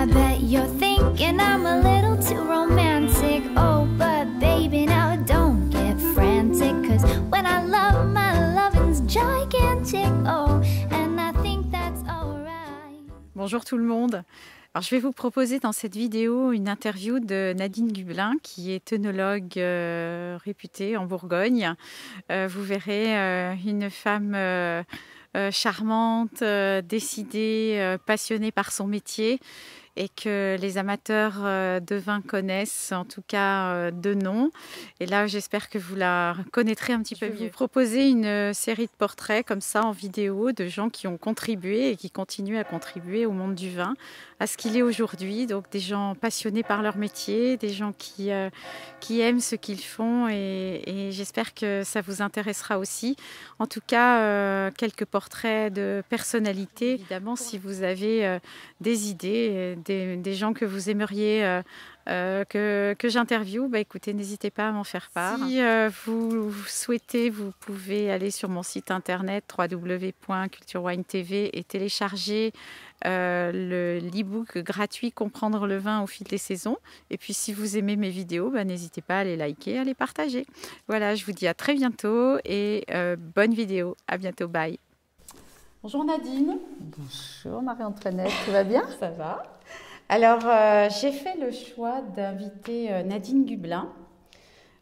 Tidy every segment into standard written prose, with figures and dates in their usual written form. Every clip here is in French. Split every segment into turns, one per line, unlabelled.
bet you're thinking I'm a little too romantic. Oh, but baby, now don't get frantic, 'cause when I love, my loving's gigantic. Oh, and I think that's alright.
Bonjour tout le monde. Alors, je vais vous proposer dans cette vidéo une interview de Nadine Gublin, qui est œnologue réputée en Bourgogne. Vous verrez une femme charmante, décidée, passionnée par son métier, et que les amateurs de vin connaissent, en tout cas de nom. Et là, j'espère que vous la connaîtrez un petit peu mieux. Je vais vous proposer une série de portraits comme ça en vidéo de gens qui ont contribué et qui continuent à contribuer au monde du vin, à ce qu'il est aujourd'hui. Donc des gens passionnés par leur métier, des gens qui aiment ce qu'ils font, et j'espère que ça vous intéressera aussi. En tout cas, quelques portraits de personnalités. Évidemment, si vous avez des idées, des gens que vous aimeriez que j'interviewe, écoutez, n'hésitez pas à m'en faire part. Si vous souhaitez, vous pouvez aller sur mon site internet www.culturewine.tv et télécharger l'e-book gratuit Comprendre le vin au fil des saisons. Et puis si vous aimez mes vidéos, n'hésitez pas à les liker, à les partager. Voilà, je vous dis à très bientôt et bonne vidéo. À bientôt, bye. Bonjour Nadine.
Bonjour Marie-Antoinette, tu vas bien?
Ça va. Alors, j'ai fait le choix d'inviter Nadine Gublin,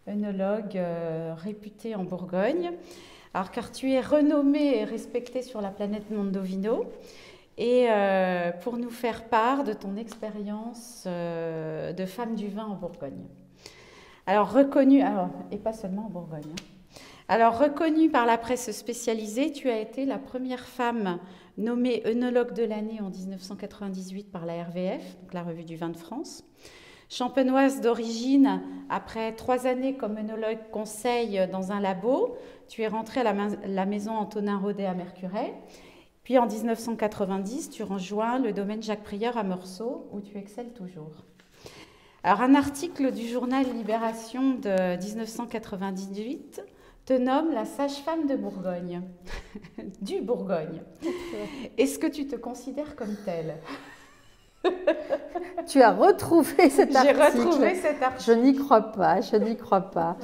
œnologue réputée en Bourgogne. Alors, car tu es renommée et respectée sur la planète Mondovino, et pour nous faire part de ton expérience de femme du vin en Bourgogne. Alors, reconnue, et pas seulement en Bourgogne. Alors, reconnue par la presse spécialisée, tu as été la première femme nommée œnologue de l'année en 1998 par la RVF, donc la Revue du Vin de France. Champenoise d'origine, après 3 années comme œnologue conseil dans un labo, tu es rentrée à la maison Antonin Rodet à Mercurey. Puis en 1990, tu rejoins le domaine Jacques Prieur à Meursault, où tu excelles toujours. Alors, un article du journal Libération de 1998 te nomme la sage-femme de Bourgogne, du Bourgogne. Est-ce que tu te considères comme telle?
Tu as retrouvé cet article.
J'ai retrouvé cet article.
Je n'y crois pas, je n'y crois pas.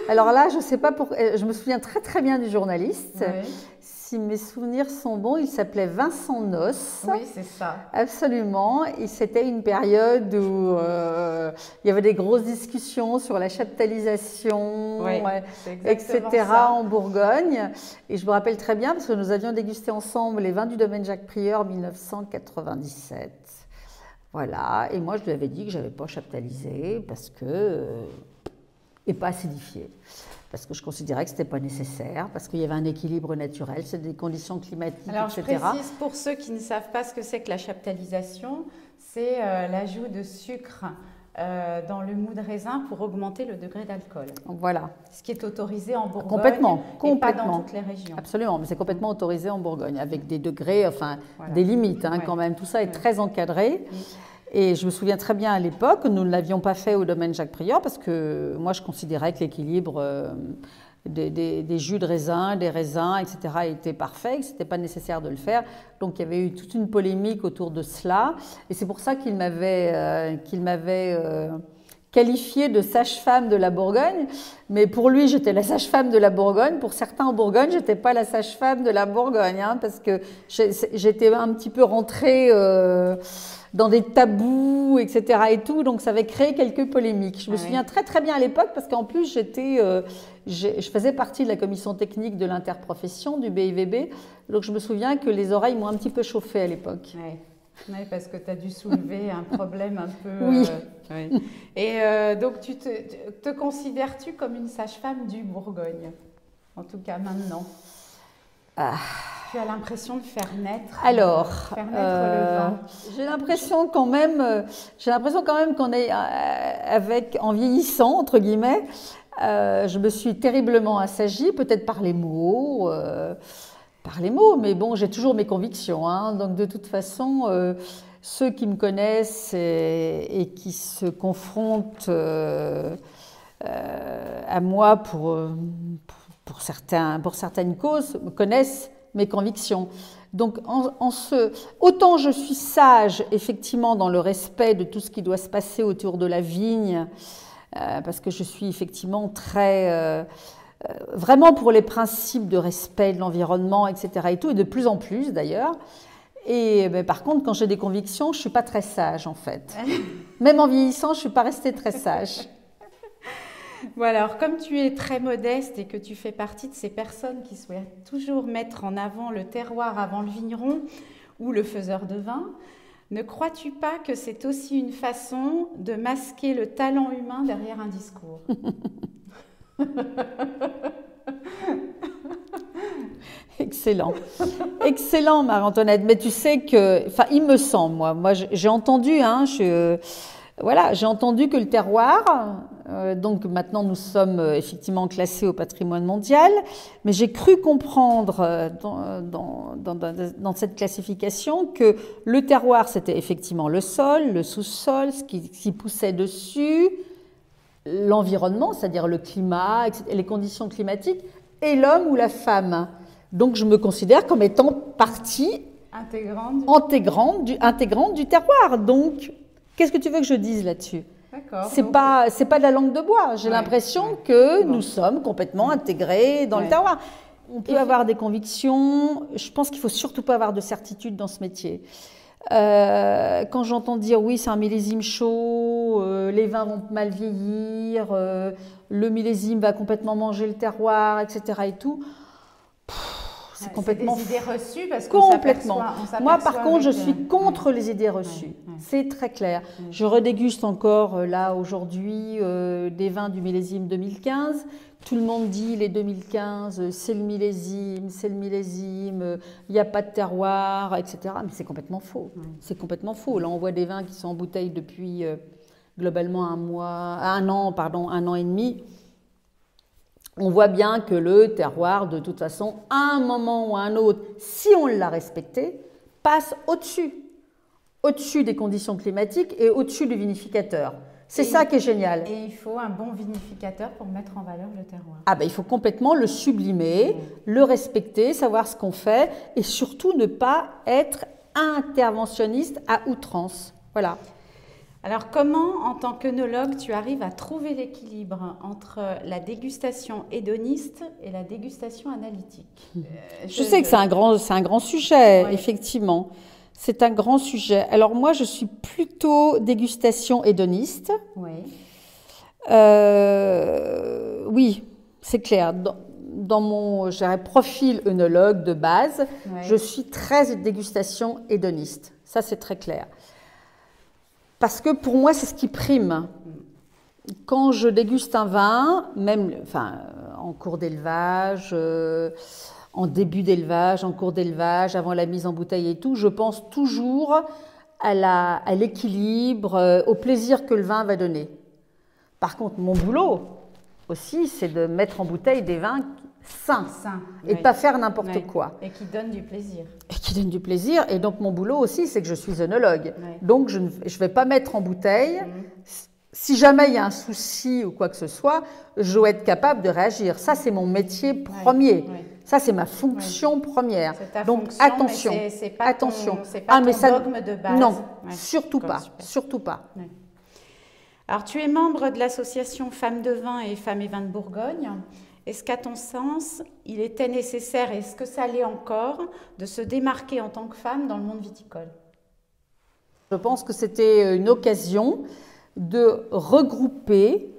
Alors là, je ne sais pas pourquoi, je me souviens très très bien du journaliste. Oui. Si mes souvenirs sont bons, il s'appelait Vincent Noce.
Oui, c'est ça.
Absolument. Et c'était une période où il y avait des grosses discussions sur la chaptalisation,
oui,
etc. en Bourgogne. Et je me rappelle très bien parce que nous avions dégusté ensemble les vins du domaine Jacques Prieur 1997. Voilà. Et moi, je lui avais dit que je n'avais pas chaptalisé parce que et pas acidifié. Parce que je considérais que ce n'était pas nécessaire, parce qu'il y avait un équilibre naturel, c'est des conditions climatiques,
alors,
etc.
Alors, je précise pour ceux qui ne savent pas ce que c'est que la chaptalisation, c'est l'ajout de sucre dans le mou de raisin pour augmenter le degré d'alcool.
Voilà.
Ce qui est autorisé en Bourgogne
complètement.
Et pas dans toutes les régions.
Absolument, mais c'est complètement autorisé en Bourgogne, avec des degrés, enfin, voilà. Des limites quand même. Tout ça est très encadré. Oui. Et je me souviens très bien à l'époque, nous ne l'avions pas fait au domaine Jacques Prieur parce que moi je considérais que l'équilibre des jus de raisin, des raisins, etc. était parfait, que ce n'était pas nécessaire de le faire. Donc il y avait eu toute une polémique autour de cela. Et c'est pour ça qu'il m'avait qualifiée de sage-femme de la Bourgogne. Mais pour lui, j'étais la sage-femme de la Bourgogne. Pour certains en Bourgogne, je n'étais pas la sage-femme de la Bourgogne, parce que j'étais un petit peu rentrée dans des tabous, etc. et tout, donc ça avait créé quelques polémiques. Je me souviens très très bien à l'époque parce qu'en plus je faisais partie de la commission technique de l'interprofession du BIVB, donc je me souviens que les oreilles m'ont un petit peu chauffée à l'époque.
Oui, parce que tu as dû soulever un problème un peu…
Oui.
Et donc te considères-tu comme une sage-femme du Bourgogne? En tout cas maintenant. Tu as l'impression de faire naître, le vin.
J'ai l'impression quand même qu'on est en vieillissant entre guillemets, je me suis terriblement assagie, peut-être par les mots, mais bon, j'ai toujours mes convictions, donc de toute façon, ceux qui me connaissent et qui se confrontent à moi pour certaines causes me connaissent mes convictions. Donc, autant je suis sage, effectivement, dans le respect de tout ce qui doit se passer autour de la vigne, parce que je suis effectivement très... vraiment pour les principes de respect de l'environnement, etc. et tout, et de plus en plus d'ailleurs. Et par contre, quand j'ai des convictions, je ne suis pas très sage en fait. Même en vieillissant, je ne suis pas restée très sage.
Voilà, alors comme tu es très modeste et que tu fais partie de ces personnes qui souhaitent toujours mettre en avant le terroir avant le vigneron ou le faiseur de vin, ne crois-tu pas que c'est aussi une façon de masquer le talent humain derrière un discours?
Excellent, excellent Marie-Antoinette, mais tu sais que, enfin il me semble, moi j'ai entendu, hein, voilà, j'ai entendu que le terroir, donc maintenant nous sommes effectivement classés au patrimoine mondial, mais j'ai cru comprendre dans cette classification que le terroir c'était effectivement le sol, le sous-sol, ce qui poussait dessus, l'environnement, c'est-à-dire le climat, les conditions climatiques, et l'homme ou la femme. Donc je me considère comme étant partie intégrante du terroir. Donc, qu'est-ce que tu veux que je dise là-dessus? C'est pas de la langue de bois. J'ai l'impression que nous sommes complètement intégrés dans le terroir. On peut avoir des convictions. Je pense qu'il ne faut surtout pas avoir de certitude dans ce métier. Quand j'entends dire oui, c'est un millésime chaud, les vins vont mal vieillir, le millésime va complètement manger le terroir, etc. et tout. C'est complètement
des idées reçues parce qu'on
complètement. Moi, par contre, je suis contre les idées reçues. C'est très clair. Je redéguste encore là aujourd'hui des vins du millésime 2015. Tout le monde dit les 2015, c'est le millésime, il n'y a pas de terroir, etc. Mais c'est complètement faux. C'est complètement faux. Là, on voit des vins qui sont en bouteille depuis globalement un an et demi. On voit bien que le terroir, de toute façon, à un moment ou à un autre, si on l'a respecté, passe au-dessus des conditions climatiques et au-dessus du vinificateur. C'est ça qui est génial.
Et il faut un bon vinificateur pour mettre en valeur le terroir.
Ah ben, il faut complètement le sublimer, le respecter, savoir ce qu'on fait et surtout ne pas être interventionniste à outrance. Voilà.
Alors, comment, en tant qu'œnologue, tu arrives à trouver l'équilibre entre la dégustation hédoniste et la dégustation analytique?
Je sais que c'est un grand sujet, effectivement. C'est un grand sujet. Alors, moi, je suis plutôt dégustation hédoniste. Oui, c'est clair. Dans mon profil œnologue de base, je suis très dégustation hédoniste. Ça, c'est très clair. Parce que pour moi, c'est ce qui prime. Quand je déguste un vin, même en cours d'élevage, en début d'élevage, en cours d'élevage, avant la mise en bouteille et tout, je pense toujours à l'équilibre, au plaisir que le vin va donner. Par contre, mon boulot aussi, c'est de mettre en bouteille des vins sains et de ne pas faire n'importe quoi.
Et qui donnent du plaisir.
Et donc, mon boulot aussi, c'est que je suis œnologue. Donc, je ne vais pas mettre en bouteille. Si jamais il y a un souci ou quoi que ce soit, je dois être capable de réagir. Ça, c'est mon métier premier. Ça, c'est ma fonction première. Donc,
fonction,
attention.
C'est pas ton dogme de base.
Non, surtout pas. Surtout pas.
Alors, tu es membre de l'association Femmes de Vin et Femmes et Vins de Bourgogne. Est-ce qu'à ton sens, il était nécessaire, et est-ce que ça l'est encore, de se démarquer en tant que femme dans le monde viticole?
Je pense que c'était une occasion de regrouper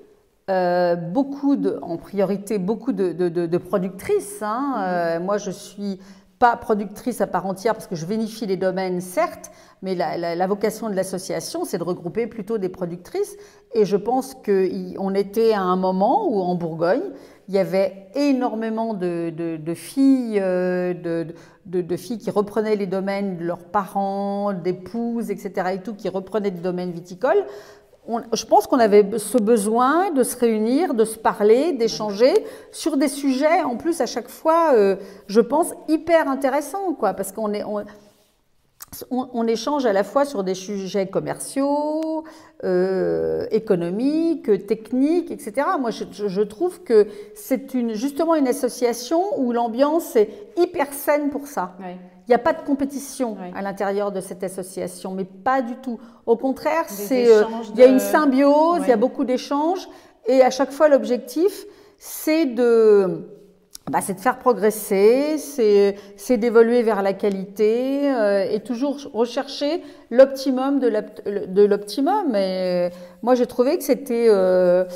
en priorité beaucoup de productrices. Moi, je ne suis pas productrice à part entière parce que je vinifie les domaines, certes, mais la vocation de l'association, c'est de regrouper plutôt des productrices. Et je pense qu'on était à un moment où, en Bourgogne, il y avait énormément de filles, de filles qui reprenaient les domaines de leurs parents, d'épouses, etc. et tout, qui reprenaient des domaines viticoles. Je pense qu'on avait ce besoin de se réunir, de se parler, d'échanger sur des sujets, en plus, à chaque fois, je pense, hyper intéressants, quoi, parce qu'on est... on échange à la fois sur des sujets commerciaux, économiques, techniques, etc. Moi, je trouve que c'est justement une association où l'ambiance est hyper saine pour ça.
Oui.
Il n'y a pas de compétition
Oui.
à l'intérieur de cette association, mais pas du tout. Au contraire,
Des échanges
il y a une
de-
symbiose,
Oui.
il y a beaucoup d'échanges, et à chaque fois, l'objectif, c'est de faire progresser, c'est d'évoluer vers la qualité et toujours rechercher l'optimum de l'optimum. Et moi, j'ai trouvé que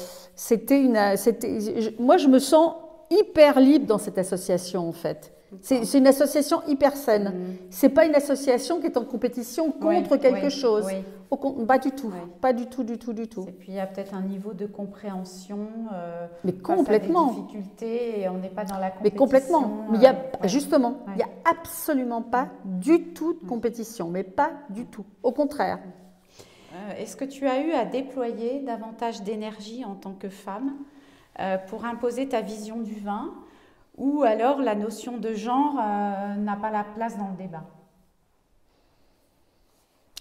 moi, je me sens hyper libre dans cette association, en fait. C'est une association hyper saine. C'est pas une association qui est en compétition contre
Oui,
quelque
oui,
chose.
oui.
Pas du tout.
Oui.
Pas du tout, du tout, du tout.
Et puis il y a peut-être un niveau de compréhension
Mais
face à
complètement.
des difficultés et on n'est pas dans la
Mais
compétition.
complètement. Mais il y a,
ouais.
justement, il n'y a
Ouais.
absolument pas du tout de compétition, mais pas du tout. Au contraire.
Est-ce que tu as eu à déployer davantage d'énergie en tant que femme pour imposer ta vision du vin ou alors la notion de genre n'a pas la place dans le débat?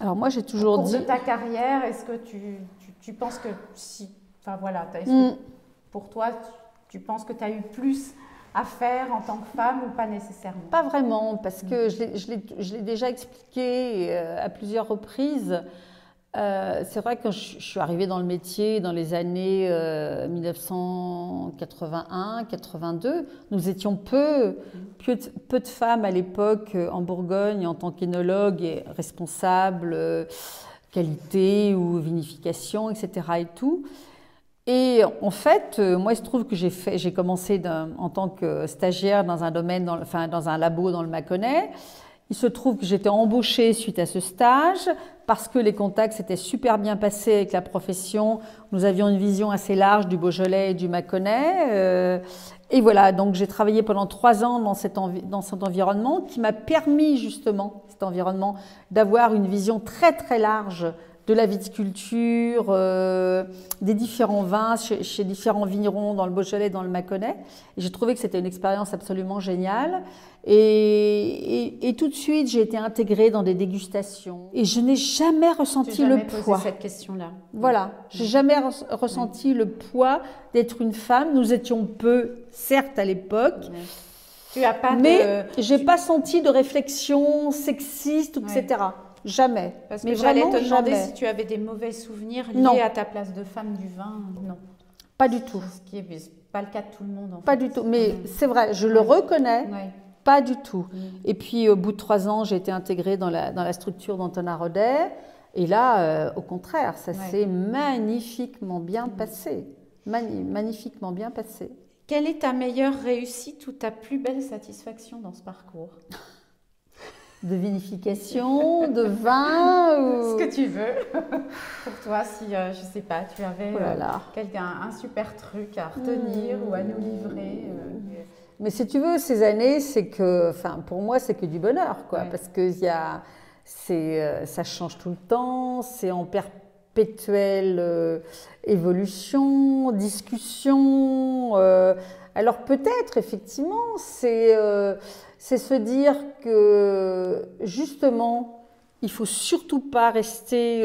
Alors moi, j'ai
Au
toujours
cours
dit...
de ta carrière, est-ce que tu penses que si, enfin voilà, est-ce que pour toi, tu penses que tu as eu plus à faire en tant que femme ou pas nécessairement?
Pas vraiment, parce que je l'ai déjà expliqué à plusieurs reprises. C'est vrai que quand je suis arrivée dans le métier dans les années 1981-82, nous étions peu de femmes à l'époque en Bourgogne en tant qu'énologue et responsable qualité ou vinification, etc. et tout. Et en fait, moi, il se trouve que j'ai commencé en tant que stagiaire dans un domaine, dans un labo dans le Mâconnais. Il se trouve que j'étais embauchée suite à ce stage parce que les contacts s'étaient super bien passés avec la profession. Nous avions une vision assez large du Beaujolais et du Mâconnais. Et voilà, donc j'ai travaillé pendant 3 ans dans cet environnement qui m'a permis justement, cet environnement, d'avoir une vision très très large de la viticulture, des différents vins chez différents vignerons dans le Beaujolais et dans le Mâconnais. Et j'ai trouvé que c'était une expérience absolument géniale. Et tout de suite, j'ai été intégrée dans des dégustations. Et je n'ai jamais ressenti le poids.
Posé cette question-là.
Voilà, j'ai jamais ressenti le poids d'être une femme. Nous étions peu, certes, à l'époque.
Tu as pas
mais j'ai pas senti de réflexion sexiste, etc. Jamais.
Parce
mais
que j'allais
vraiment,
te demander
jamais.
si tu avais des mauvais souvenirs liés
Non.
à ta place de femme du vin. Non.
Pas du tout.
Ce qui est pas le cas de tout le monde. En
Pas
fait.
du tout. Mais c'est vrai, je le reconnais.
Ouais.
Pas du tout. Et puis, au bout de 3 ans, j'ai été intégrée dans la structure d'Antonin Rodet. Et là, au contraire, ça s'est magnifiquement bien passé. Magnifiquement bien passé.
Quelle est ta meilleure réussite ou ta plus belle satisfaction dans ce parcours?
De vinification, de vin
Ce que tu veux. Pour toi, si, je sais pas, tu avais un super truc à retenir ou à nous livrer.
Mais si tu veux, ces années, c'est que, pour moi, c'est que du bonheur, quoi, parce que ça change tout le temps, c'est en perpétuelle évolution, discussion. Alors peut-être, effectivement, c'est se dire que justement, il faut surtout pas rester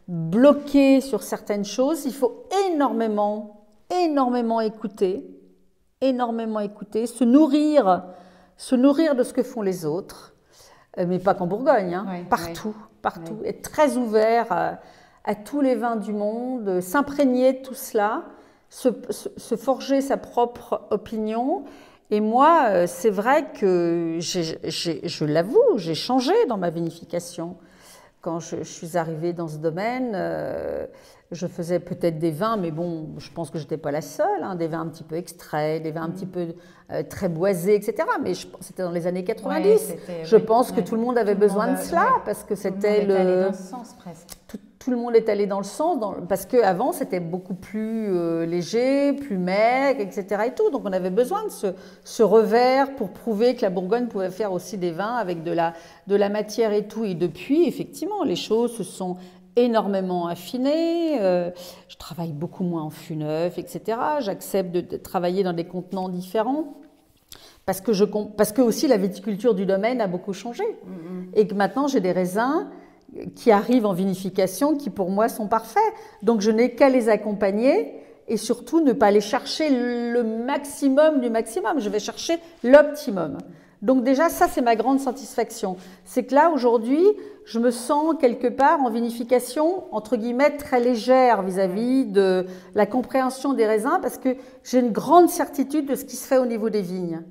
bloqué sur certaines choses. Il faut énormément écouter. Se nourrir de ce que font les autres, mais pas qu'en Bourgogne, hein, partout. Être très ouvert à tous les vins du monde, s'imprégner de tout cela, se forger sa propre opinion. Et moi, c'est vrai que je l'avoue, j'ai changé dans ma vinification. Quand je suis arrivée dans ce domaine, je faisais peut-être des vins, mais bon, je pense que je n'étais pas la seule, hein, des vins un petit peu extraits, des vins un petit peu très boisés, etc. Mais c'était dans les années 90. Je pense que tout le monde avait besoin de cela, parce que c'était
le... Tout le monde est allé dans ce sens, presque.
Tout le monde est allé dans le sens, parce qu'avant, c'était beaucoup plus léger, plus maigre, etc. et tout. Donc, on avait besoin de ce revers pour prouver que la Bourgogne pouvait faire aussi des vins avec de la matière et tout. Et depuis, effectivement, les choses se sont énormément affinées. Je travaille beaucoup moins en fût neuf, etc. J'accepte de travailler dans des contenants différents. Parce que aussi la viticulture du domaine a beaucoup changé. Et que maintenant, j'ai des raisins qui arrivent en vinification qui, pour moi, sont parfaits. Donc, je n'ai qu'à les accompagner et surtout ne pas aller chercher le maximum du maximum. Je vais chercher l'optimum. Donc déjà, ça, c'est ma grande satisfaction. C'est que là, aujourd'hui, je me sens quelque part en vinification, entre guillemets, très légère vis-à-vis de la compréhension des raisins parce que j'ai une grande certitude de ce qui se fait au niveau des vignes.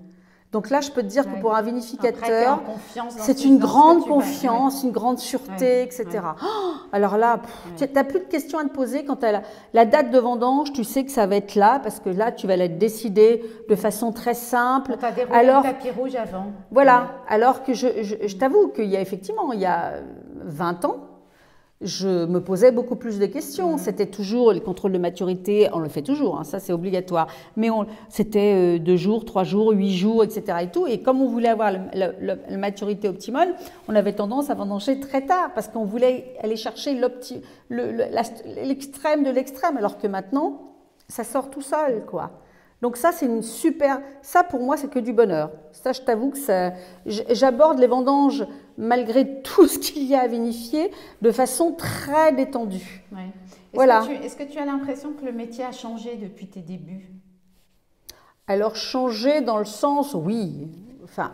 Donc là, je peux te dire que pour un vinificateur, c'est une grande confiance, une grande sûreté, etc. Oh, alors là, tu n'as plus de questions à te poser quand tu as la date de vendange, tu sais que ça va être là, parce que là, tu vas la décider de façon très simple.
Tu as déroulé le tapis rouge avant.
Voilà, alors que je t'avoue qu'il y a effectivement, il y a 20 ans, je me posais beaucoup plus de questions. C'était toujours les contrôles de maturité, on le fait toujours, hein, ça c'est obligatoire. Mais c'était 2 jours, 3 jours, 8 jours, etc. Et tout. Et comme on voulait avoir la maturité optimale, on avait tendance à vendanger très tard parce qu'on voulait aller chercher l'extrême de l'extrême. Alors que maintenant, ça sort tout seul, quoi. Donc ça, c'est une super... Ça, pour moi, c'est que du bonheur. Ça, je t'avoue que j'aborde les vendanges, malgré tout ce qu'il y a à vinifier, de façon très détendue.
Ouais.
Voilà.
Est-ce que tu as l'impression que le métier a changé depuis tes débuts?
Alors, changé dans le sens, oui. Enfin,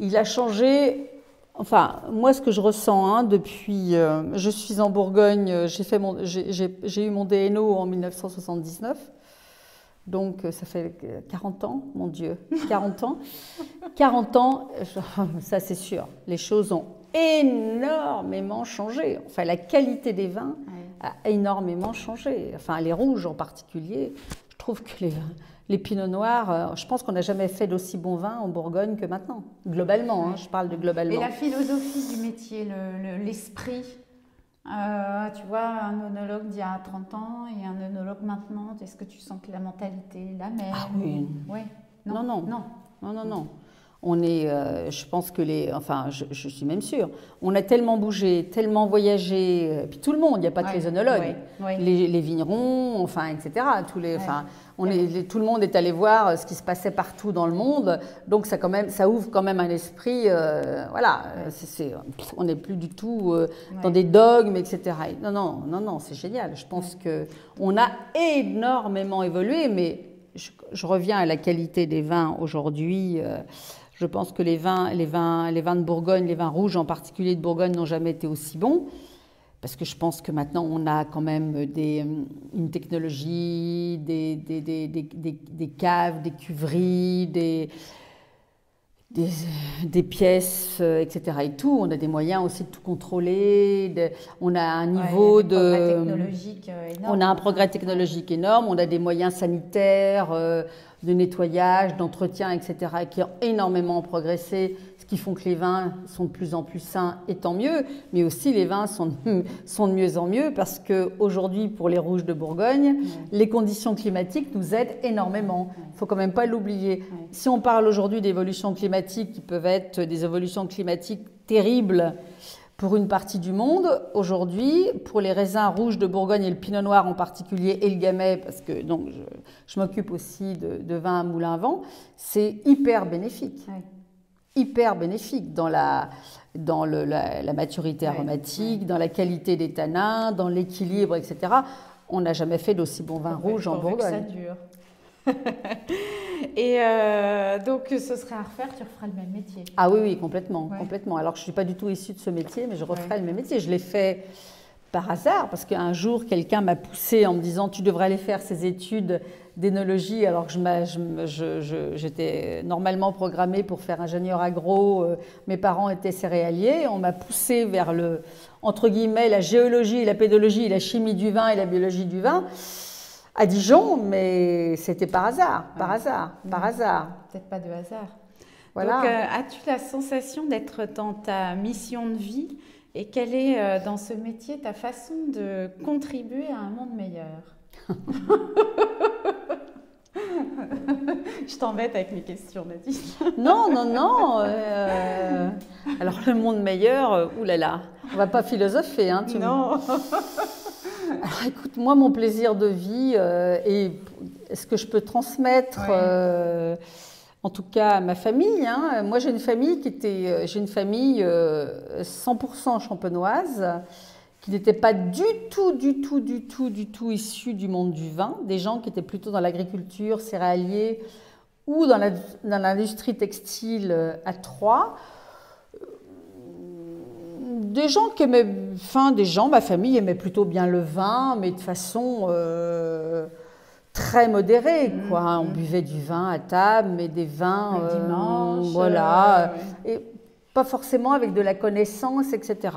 il a changé... Enfin, moi, ce que je ressens, hein, depuis... je suis en Bourgogne, j'ai eu mon DNO en 1979. Donc, ça fait 40 ans, mon Dieu, 40 ans. 40 ans, ça c'est sûr, les choses ont énormément changé. Enfin, la qualité des vins a énormément changé. Enfin, les rouges en particulier. Je trouve que les pinots noirs, je pense qu'on n'a jamais fait d'aussi bons vins en Bourgogne que maintenant. Globalement, hein, je parle de globalement.
Et la philosophie du métier, l'esprit tu vois, un œnologue d'il y a 30 ans et un œnologue maintenant, est-ce que tu sens que la mentalité est la même?
Ah oui.
Ouais.
Non. On est, je pense que je suis même sûre, on a tellement bougé, tellement voyagé, puis tout le monde, il n'y a pas que les œnologues, les vignerons, enfin, etc. Tout le monde est allé voir ce qui se passait partout dans le monde, donc ça ouvre quand même un esprit, voilà, on n'est plus du tout dans des dogmes, etc. Non, c'est génial. Je pense qu'on a énormément évolué, mais je reviens à la qualité des vins aujourd'hui. Je pense que les vins de Bourgogne, les vins rouges en particulier de Bourgogne, n'ont jamais été aussi bons. Parce que je pense que maintenant, on a quand même une technologie, des caves, des cuveries, des pièces, etc. et tout. On a des moyens aussi de tout contrôler. On a un niveau
On
a un progrès technologique énorme. On a des moyens sanitaires, de nettoyage, d'entretien, etc. qui ont énormément progressé, ce qui font que les vins sont de plus en plus sains, et tant mieux. Mais aussi, les vins sont de mieux en mieux parce qu'aujourd'hui, pour les rouges de Bourgogne, les conditions climatiques nous aident énormément. Il ne faut quand même pas l'oublier. Si on parle aujourd'hui d'évolutions climatiques qui peuvent être des évolutions climatiques terribles pour une partie du monde, aujourd'hui, pour les raisins rouges de Bourgogne et le pinot noir en particulier et le gamay, parce que donc, je m'occupe aussi de vins à moulin à vent, c'est hyper bénéfique. Hyper bénéfique dans la maturité aromatique, dans la qualité des tanins, dans l'équilibre, etc. On n'a jamais fait d'aussi bons vins rouges en Bourgogne.
Ça dure. Et donc, ce serait à refaire, tu referas le même métier.
Ah oui, complètement. Alors que je ne suis pas du tout issue de ce métier, mais je referai le même métier. Je l'ai fait par hasard, parce qu'un jour, quelqu'un m'a poussée en me disant « Tu devrais aller faire ces études d'énologie », alors que j'étais normalement programmée pour faire ingénieur agro. Mes parents étaient céréaliers. On m'a poussée vers entre guillemets, la géologie, la pédologie, la chimie du vin et la biologie du vin. À Dijon, mais c'était par hasard.
Peut-être pas de hasard.
Voilà.
Donc, as-tu la sensation d'être dans ta mission de vie et quelle est, dans ce métier, ta façon de contribuer à un monde meilleur? Je t'embête avec mes questions, Nadine.
Non. Alors, le monde meilleur, oulala, on ne va pas philosopher. Hein,
non.
Alors écoute, moi mon plaisir de vie et ce que je peux transmettre En tout cas, ma famille, hein. Moi, j'ai une famille 100% champenoise, qui n'était pas du tout issue du monde du vin. Des gens qui étaient plutôt dans l'agriculture, céréalier ou dans l'industrie textile à Troyes. Des gens qui aimaient, ma famille aimait plutôt bien le vin, mais de façon très modérée, quoi. On buvait du vin à table, mais des vins,
le dimanche,
voilà, et pas forcément avec de la connaissance, etc.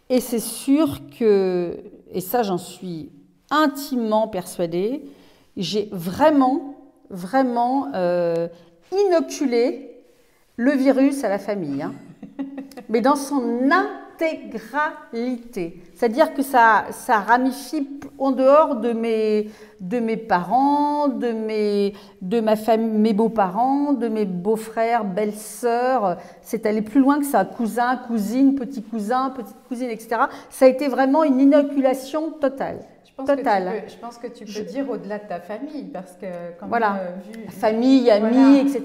Et c'est sûr que, et ça j'en suis intimement persuadée, j'ai vraiment inoculé le virus à la famille, hein. Mais dans son intégralité. C'est-à-dire que ça ramifie en dehors de mes parents, de ma famille, mes beaux-parents, de mes beaux-frères, belles-sœurs. C'est allé plus loin que ça. Cousins, cousines, petits cousins, petites cousines, etc. Ça a été vraiment une inoculation totale.
Je pense que tu peux dire au-delà de ta famille, parce que quand
voilà,
même,
famille, amis, etc.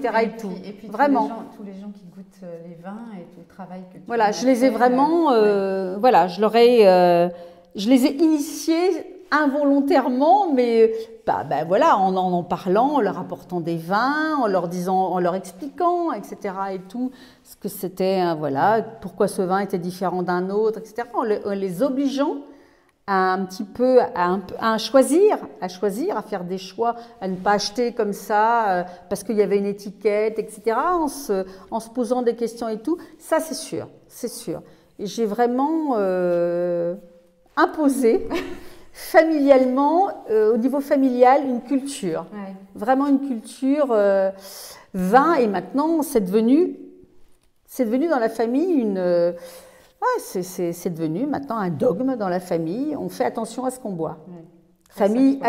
Et puis
vraiment.
Tous les gens qui goûtent les vins et tout le travail que tu
voilà, je les ai
fait,
vraiment, voilà, je les ai initiés involontairement, mais voilà, en parlant, en leur apportant des vins, en leur expliquant, etc. et tout, ce que c'était, voilà, pourquoi ce vin était différent d'un autre, etc. En les obligeant à choisir, à faire des choix, à ne pas acheter comme ça parce qu'il y avait une étiquette, etc. En se posant des questions et tout. Ça, c'est sûr. Et j'ai vraiment imposé familialement, au niveau familial, une culture.
Ouais.
Vraiment une culture vin. Et maintenant, c'est devenu dans la famille c'est devenu maintenant un dogme dans la famille. On fait attention à ce qu'on boit. Ouais. Famille,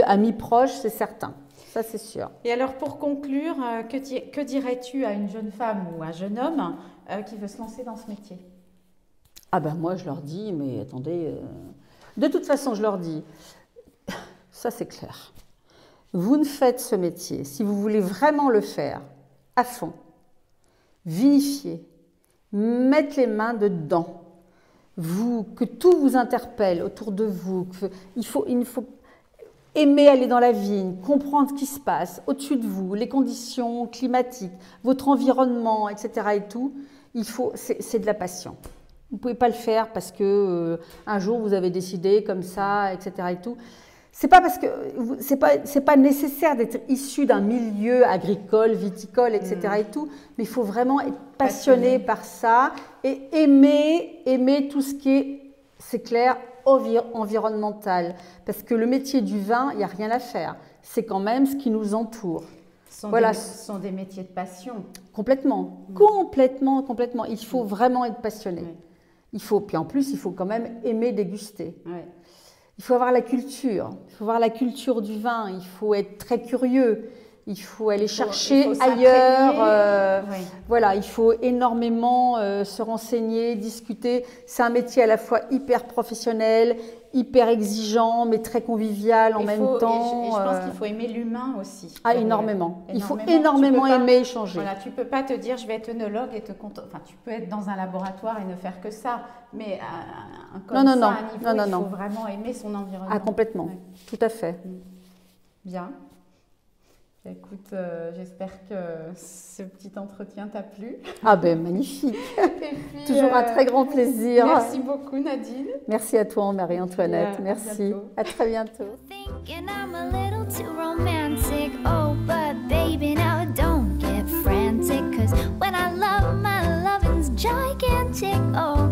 amis proches, c'est certain. Ça, c'est sûr.
Et alors, pour conclure, que dirais-tu à une jeune femme ou un jeune homme qui veut se lancer dans ce métier?
Ah ben moi, je leur dis, mais attendez... De toute façon, je leur dis, ça c'est clair. Vous ne faites ce métier, si vous voulez vraiment le faire à fond, vinifier, mettre les mains dedans, que tout vous interpelle autour de vous, il faut aimer aller dans la vigne, comprendre ce qui se passe au-dessus de vous, les conditions climatiques, votre environnement, etc. et tout, c'est de la passion. Vous ne pouvez pas le faire parce que un jour vous avez décidé comme ça, etc. et tout. C'est pas parce que c'est pas nécessaire d'être issu d'un milieu agricole, viticole, etc. et tout, mais il faut vraiment être passionné par ça et aimer tout ce qui est, c'est clair, environnemental. Parce que le métier du vin, il n'y a rien à faire. C'est quand même ce qui nous entoure.
Ce sont des métiers de passion.
Complètement. Il faut vraiment être passionné. Puis en plus, il faut quand même aimer déguster. Ouais. Il faut avoir la culture. Il faut avoir la culture du vin. Il faut être très curieux. Il faut aller chercher ailleurs. Voilà, il faut énormément se renseigner, discuter. C'est un métier à la fois hyper professionnel, hyper exigeant, mais très convivial en même temps.
Et je pense qu'il faut aimer l'humain aussi.
Ah, énormément. Il faut énormément aimer échanger.
Voilà, tu ne peux pas te dire je vais être œnologue et te contenter. Enfin, tu peux être dans un laboratoire et ne faire que ça. Mais à un niveau, il faut vraiment aimer son environnement.
Ah, complètement. Ouais. Tout à fait.
Bien. Écoute, j'espère que ce petit entretien t'a plu.
Ah ben magnifique.
Puis,
toujours un très grand plaisir.
Merci beaucoup Nadine.
Merci à toi Marie-Antoinette. Merci. À très bientôt.
Thinking I'm a little too romantic. Oh, but baby, now don't get frantic. 'Cause when I love, my loving's gigantic. Oh.